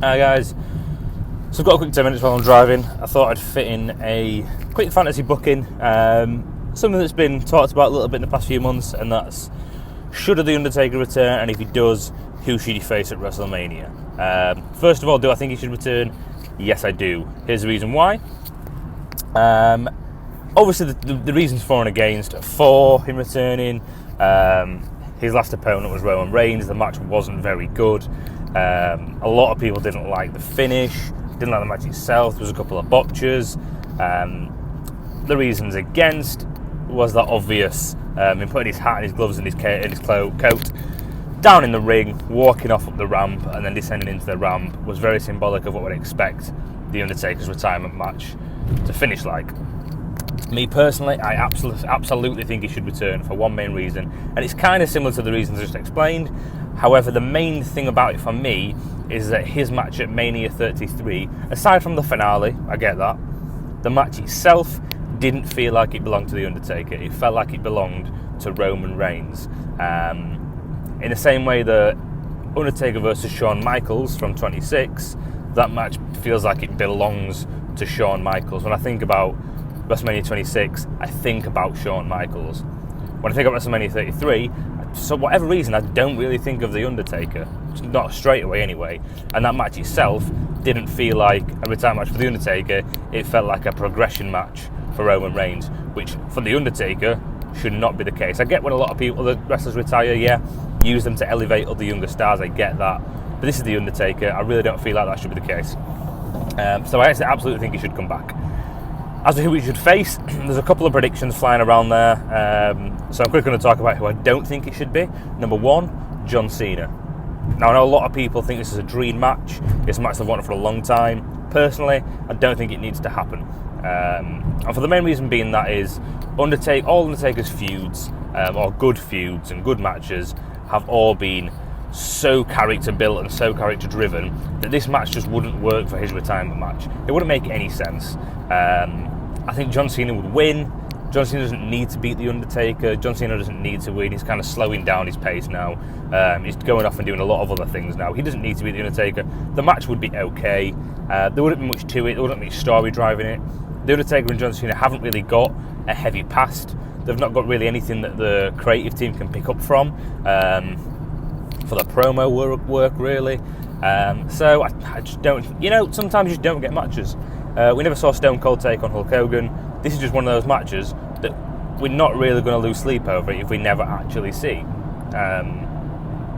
Hi guys, so I've got a quick 10 minutes while I'm driving. I thought I'd fit in a quick fantasy booking, something that's been talked about a little bit in the past few months, and that's should The Undertaker return, and if he does, who should he face at WrestleMania? First of all, do I think he should return? Yes, I do. Here's the reason why. Obviously the reasons for and against for him returning. His last opponent was Roman Reigns. The match wasn't very good. A lot of people didn't like the finish, didn't like the match itself. There was a couple of botches. The reasons against was that obvious. Him putting his hat and his gloves and his coat down in the ring, walking off up the ramp and then descending into the ramp was very symbolic of what we'd expect The Undertaker's retirement match to finish like. Me personally, I absolutely think he should return for one main reason, and it's kind of similar to the reasons I just explained. However, the main thing about it for me is that his match at Mania 33, aside from the finale, I get that, the match itself didn't feel like it belonged to The Undertaker. It felt like it belonged to Roman Reigns. In the same way that Undertaker versus Shawn Michaels from 26, that match feels like it belongs to Shawn Michaels. When I think about WrestleMania 26, I think about Shawn Michaels. When I think about WrestleMania 33, for whatever reason, I don't really think of The Undertaker. Not straight away anyway. And that match itself didn't feel like a retirement match for The Undertaker. It felt like a progression match for Roman Reigns, which for The Undertaker should not be the case. I get when a lot of people, the wrestlers retire, use them to elevate other younger stars, I get that. But this is The Undertaker. I really don't feel like that should be the case. So I actually absolutely think he should come back. As to who he should face, there's a couple of predictions flying around there. So I'm quickly going to talk about who I don't think it should be. Number one, John Cena. Now, I know a lot of people think this is a dream match. It's a match they've wanted for a long time. Personally, I don't think it needs to happen. And for the main reason being that is, all Undertaker's feuds, or good feuds and good matches, have all been so character built and so character driven that this match just wouldn't work for his retirement match. It wouldn't make any sense. I think John Cena would win. John Cena doesn't need to beat The Undertaker. John Cena doesn't need to win. He's kind of slowing down his pace now. He's going off and doing a lot of other things now. He doesn't need to beat The Undertaker. The match would be okay. There wouldn't be much to it. There wouldn't be story driving it. The Undertaker and John Cena haven't really got a heavy past. They've not got really anything that the creative team can pick up from for the promo work really. So I just don't, sometimes you just don't get matches. We never saw Stone Cold take on Hulk Hogan. This is just one of those matches that we're not really going to lose sleep over if we never actually see.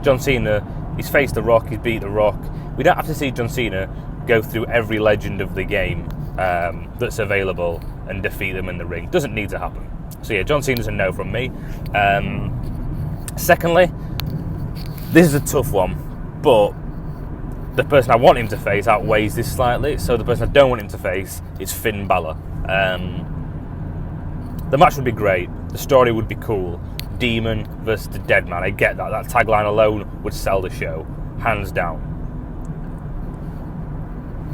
John Cena, he's faced The Rock, he's beat The Rock. We don't have to see John Cena go through every legend of the game that's available and defeat them in the ring. Doesn't need to happen. So yeah, John Cena's a no from me. Secondly, this is a tough one, but the person I want him to face outweighs this slightly, so the person I don't want him to face is Finn Balor. The match would be great, the story would be cool. Demon versus the Dead Man, I get that. That tagline alone would sell the show, hands down.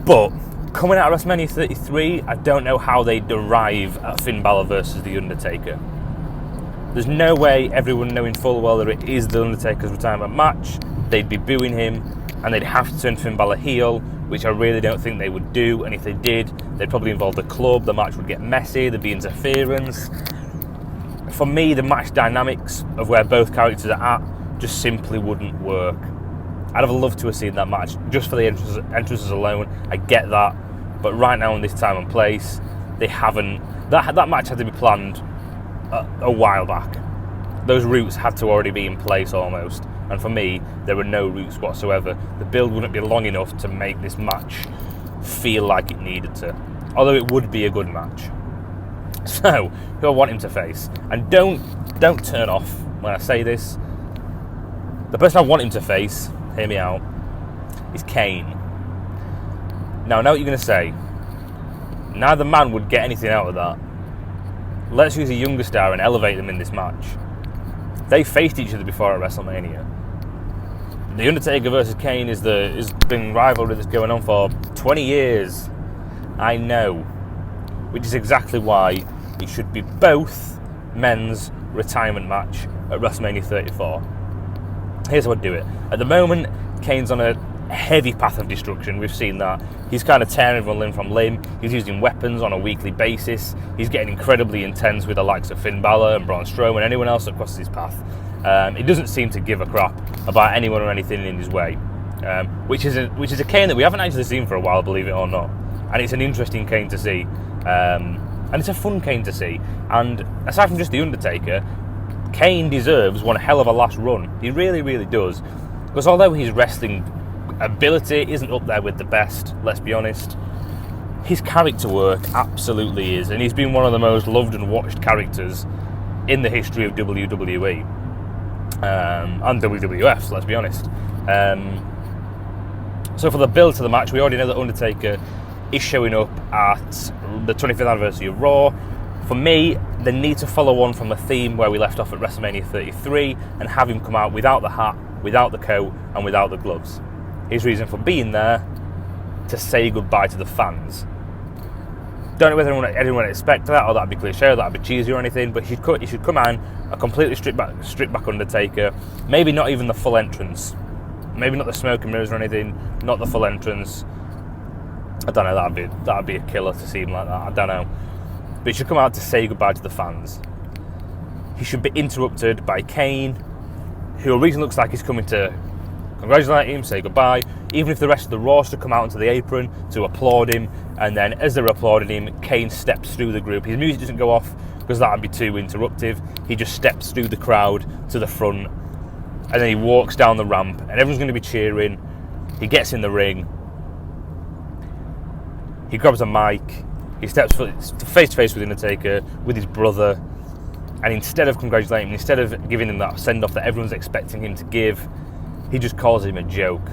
But coming out of WrestleMania 33, I don't know how they'd arrive at Finn Balor versus The Undertaker. There's no way, everyone knowing full well that it is The Undertaker's retirement match, they'd be booing him, and they'd have to turn Finn Balor heel, which I really don't think they would do, and if they did, they'd probably involve the club, the match would get messy, there'd be interference. For me, the match dynamics of where both characters are at just simply wouldn't work. I'd have loved to have seen that match, just for the entrances alone, I get that, but right now in this time and place, they haven't. That match had to be planned a while back. Those routes had to already be in place almost, and for me, there were no routes whatsoever. The build wouldn't be long enough to make this match feel like it needed to, although it would be a good match. So, who I want him to face, and don't turn off when I say this, the person I want him to face, hear me out, is Kane. Now I know what you're going to say, neither man would get anything out of that. Let's use a younger star and elevate them in this match. They faced each other before at WrestleMania. The Undertaker versus Kane has been rivalry that's going on for 20 years. I know. Which is exactly why it should be both men's retirement match at WrestleMania 34. Here's how I'd do it. At the moment, Kane's on a heavy path of destruction. We've seen that. He's kind of tearing everyone limb from limb. He's using weapons on a weekly basis. He's getting incredibly intense with the likes of Finn Balor and Braun Strowman and anyone else that crosses his path. He doesn't seem to give a crap about anyone or anything in his way, which is a Kane that we haven't actually seen for a while, believe it or not. And it's an interesting Kane to see. And it's a fun Kane to see. And aside from just The Undertaker, Kane deserves one hell of a last run. He really, really does. Because although his wrestling ability isn't up there with the best, let's be honest, his character work absolutely is. And he's been one of the most loved and watched characters in the history of WWE. And WWF, let's be honest. So for the build to the match, we already know that Undertaker is showing up at the 25th anniversary of Raw. For me, they need to follow on from the theme where we left off at WrestleMania 33 and have him come out without the hat, without the coat, and without the gloves. His reason for being there, to say goodbye to the fans. Don't know whether anyone expected that, or that'd be cliche, or that'd be cheesy or anything, but he should come on a completely stripped back Undertaker, maybe not even the full entrance, maybe not the smoke and mirrors or anything, not the full entrance. I don't know, that'd be a killer to see him like that, I don't know. But he should come out to say goodbye to the fans. He should be interrupted by Kane, who originally looks like he's coming to congratulate him, say goodbye, even if the rest of the roster come out onto the apron to applaud him, and then as they're applauding him, Kane steps through the group. His music doesn't go off because that would be too interruptive. He just steps through the crowd to the front, and then he walks down the ramp, and everyone's going to be cheering. He gets in the ring. He grabs a mic. He steps face to face with Undertaker, with his brother, and instead of congratulating him, instead of giving him that send-off that everyone's expecting him to give, he just calls him a joke,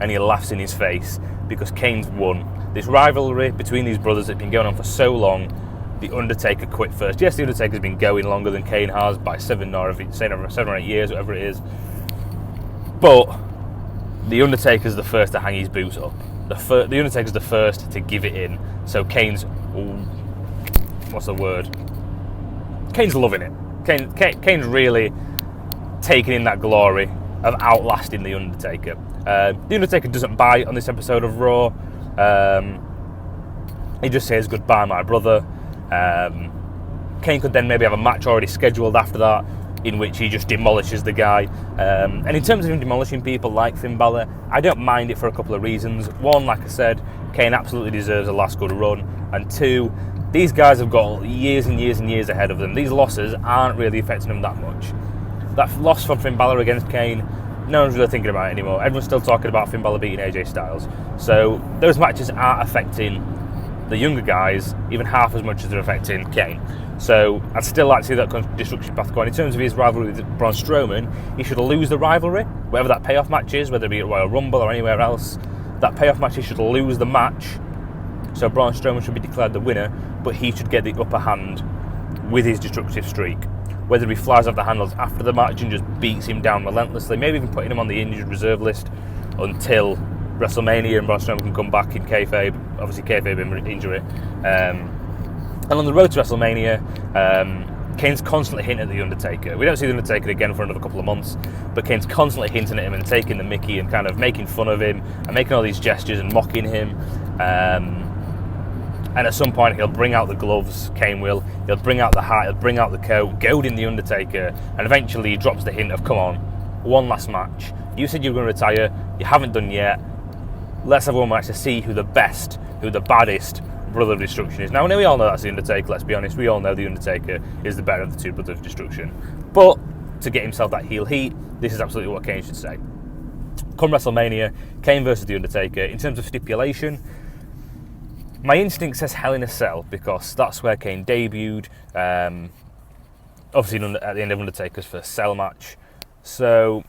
and he laughs in his face because Kane's won. This rivalry between these brothers that's been going on for so long, the Undertaker quit first. Yes, the Undertaker's been going longer than Kane has by 7 or 8 years, whatever it is. But the Undertaker's the first to hang his boots up. The Undertaker's the first to give it in. So Kane's, what's the word? Kane's loving it. Kane's really taking in that glory of outlasting the Undertaker. The Undertaker doesn't bite on this episode of Raw. He just says goodbye, my brother. Kane could then maybe have a match already scheduled after that, in which he just demolishes the guy. And in terms of him demolishing people like Finn Balor, I don't mind it for a couple of reasons. One, like I said, Kane absolutely deserves a last good run. And two, these guys have got years and years and years ahead of them. These losses aren't really affecting them that much. That loss from Finn Balor against Kane, no one's really thinking about it anymore. Everyone's still talking about Finn Balor beating AJ Styles. So those matches aren't affecting the younger guys even half as much as they're affecting Kane. So I'd still like to see that destruction path going. In terms of his rivalry with Braun Strowman, he should lose the rivalry, whatever that payoff match is, whether it be at Royal Rumble or anywhere else. That payoff match, he should lose the match. So Braun Strowman should be declared the winner, but he should get the upper hand with his destructive streak. Whether he flies off the handles after the match and just beats him down relentlessly, maybe even putting him on the injured reserve list until WrestleMania and Braun Strowman can come back in kayfabe, obviously kayfabe injury. And on the road to WrestleMania, Kane's constantly hinting at The Undertaker. We don't see The Undertaker again for another couple of months, but Kane's constantly hinting at him and taking the mickey and kind of making fun of him and making all these gestures and mocking him. And at some point he'll bring out the gloves, Kane will, he'll bring out the hat, he'll bring out the coat, goading The Undertaker, and eventually he drops the hint of, come on, one last match. You said you were going to retire, you haven't done yet. Let's have one match to see who the best, who the baddest Brother of Destruction is. Now, we all know that's The Undertaker, let's be honest. We all know The Undertaker is the better of the two Brothers of Destruction. But to get himself that heel heat, this is absolutely what Kane should say. Come WrestleMania, Kane versus The Undertaker. In terms of stipulation, my instinct says Hell in a Cell, because that's where Kane debuted. Obviously at the end of Undertaker's first Cell match. So,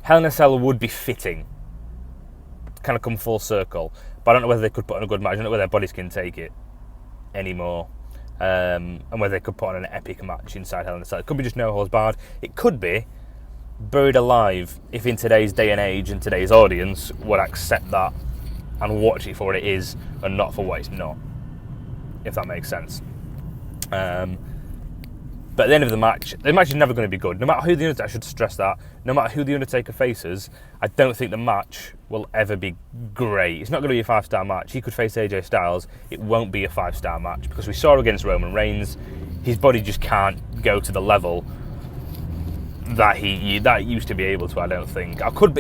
Hell in a Cell would be fitting. Kind of come full circle. But I don't know whether they could put on a good match. I don't know whether their bodies can take it anymore. And whether they could put on an epic match inside Hell in a Cell. It could be just no holds barred. It could be Buried Alive, if in today's day and age and today's audience would accept that and watch it for what it is and not for what it's not, if that makes sense. But at the end of the match is never going to be good. No matter who the Undertaker, I should stress that, no matter who the Undertaker faces, I don't think the match will ever be great. It's not going to be a 5-star match. He could face AJ Styles, it won't be a 5-star match, because we saw against Roman Reigns, his body just can't go to the level that he used to be able to, I don't think. I could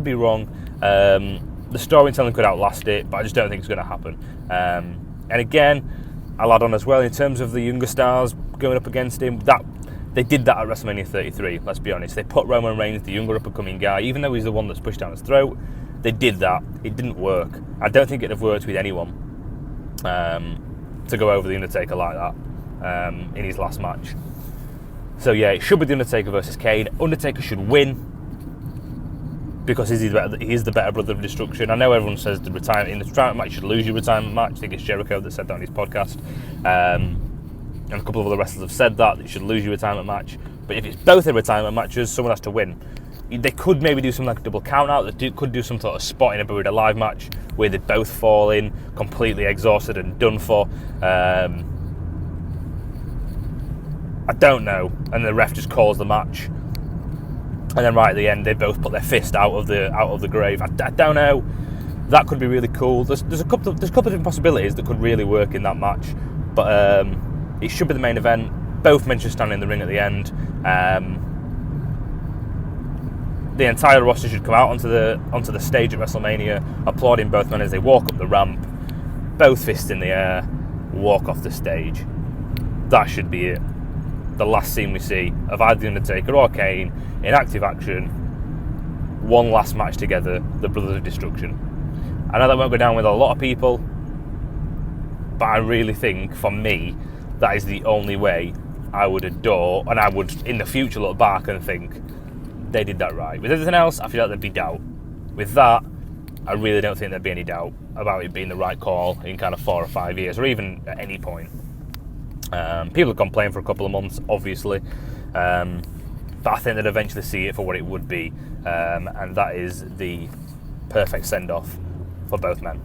be wrong. The storytelling could outlast it, but I just don't think it's going to happen. And again, I'll add on as well, in terms of the younger stars going up against him, that they did that at WrestleMania 33, let's be honest. They put Roman Reigns, the younger up-and-coming guy, even though he's the one that's pushed down his throat, they did that. It didn't work. I don't think it'd have worked with anyone to go over the Undertaker like that in his last match. So yeah, it should be the Undertaker versus Kane. Undertaker should win, because he's the better brother of destruction. I know everyone says the retirement match should lose your retirement match. I think it's Jericho that said that on his podcast. And a couple of other wrestlers have said that you should lose your retirement match. But if it's both their retirement matches, someone has to win. They could maybe do something like a double count out. They could do some sort of spot in a Buried Alive match where they both fall in completely exhausted and done for. I don't know. And the ref just calls the match. And then right at the end, they both put their fist out of the grave. I don't know. That could be really cool. There's a couple of different possibilities that could really work in that match. But it should be the main event. Both men should stand in the ring at the end. The entire roster should come out onto the stage at WrestleMania, applauding both men as they walk up the ramp, both fists in the air, walk off the stage. That should be it. The last scene we see of either The Undertaker or Kane in active action, one last match together, the Brothers of Destruction. I know that won't go down with a lot of people, but I really think, for me, that is the only way I would adore, and I would, in the future, look back and think, they did that right. With everything else, I feel like there'd be doubt. With that, I really don't think there'd be any doubt about it being the right call in kind of 4 or 5 years, or even at any point. People have complained for a couple of months, obviously, but I think they'd eventually see it for what it would be, and that is the perfect send-off for both men.